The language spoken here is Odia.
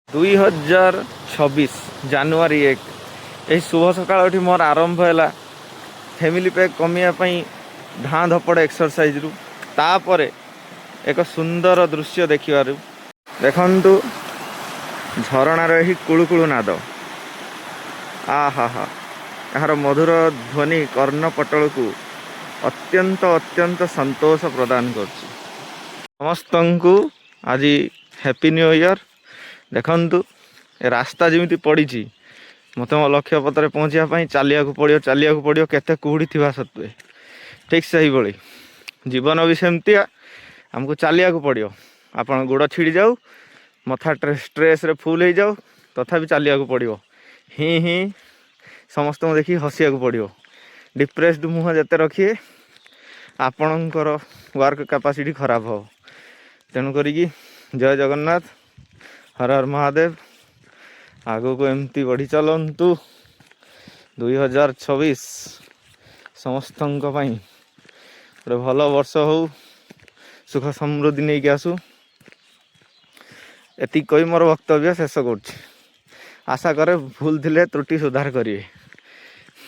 2026 ଜାନୁଆରୀ 1 ଏହି ଶୁଭ ସକାଳଟି ମୋର ଆରମ୍ଭ ହେଲା ଫ୍ୟାମିଲି ପ୍ୟାକ୍ କମିବା ପାଇଁ ଧାଁ ଧପଡ଼ ଏକ୍ସରସାଇଜ୍ରୁ, ତାପରେ ଏକ ସୁନ୍ଦର ଦୃଶ୍ୟ ଦେଖିବାରୁ। ଦେଖନ୍ତୁ ଝରଣାର ଏହି କୁଳୁକୁଳୁ ନାଦ, ଆହା ଏହାର ମଧୁର ଧ୍ୱନି କର୍ଣ୍ଣପଟଳକୁ ଅତ୍ୟନ୍ତ ସନ୍ତୋଷ ପ୍ରଦାନ କରୁଛି। ସମସ୍ତଙ୍କୁ ଆଜି ହ୍ୟାପି ନ୍ୟୁ ଇୟର୍। ଦେଖନ୍ତୁ ଏ ରାସ୍ତା ଯେମିତି ପଡ଼ିଛି, ମୋତେ ମୋ ଲକ୍ଷ୍ୟ ପଥରେ ପହଞ୍ଚିବା ପାଇଁ ଚାଲିବାକୁ ପଡ଼ିବ କେତେ କୁହୁଡ଼ି ଥିବା ସତ୍ତ୍ୱେ। ଠିକ୍ ସେହିଭଳି ଜୀବନ ବି ସେମିତିଆ, ଆମକୁ ଚାଲିବାକୁ ପଡ଼ିବ। ଆପଣ ଗୋଡ଼ ଛିଡ଼ି ଯାଉ, ମଥା ଷ୍ଟ୍ରେସ୍ରେ ଫୁଲ୍ ହେଇଯାଉ, ତଥାପି ଚାଲିବାକୁ ପଡ଼ିବ। ହିଁ ସମସ୍ତଙ୍କୁ ଦେଖି ହସିବାକୁ ପଡ଼ିବ। ଡିପ୍ରେସ୍ଡ ମୁହଁ ଯେତେ ରଖିବେ ଆପଣଙ୍କର ୱାର୍କ କାପାସିଟି ଖରାପ ହେବ। ତେଣୁ କରିକି ଜୟ ଜଗନ୍ନାଥ, ହର ହର ମହାଦେବ। ଆଗକୁ ଏମିତି ବଢ଼ି ଚାଲନ୍ତୁ। 2026 ସମସ୍ତଙ୍କ ପାଇଁ ଗୋଟେ ଭଲ ବର୍ଷ ହଉ, ସୁଖ ସମୃଦ୍ଧି ନେଇକି ଆସୁ। ଏତିକି କହି ମୋର ବକ୍ତବ୍ୟ ଶେଷ କରୁଛି। ଆଶା କରେ ଭୁଲ ଥିଲେ ତ୍ରୁଟି ସୁଧାର କରିବେ।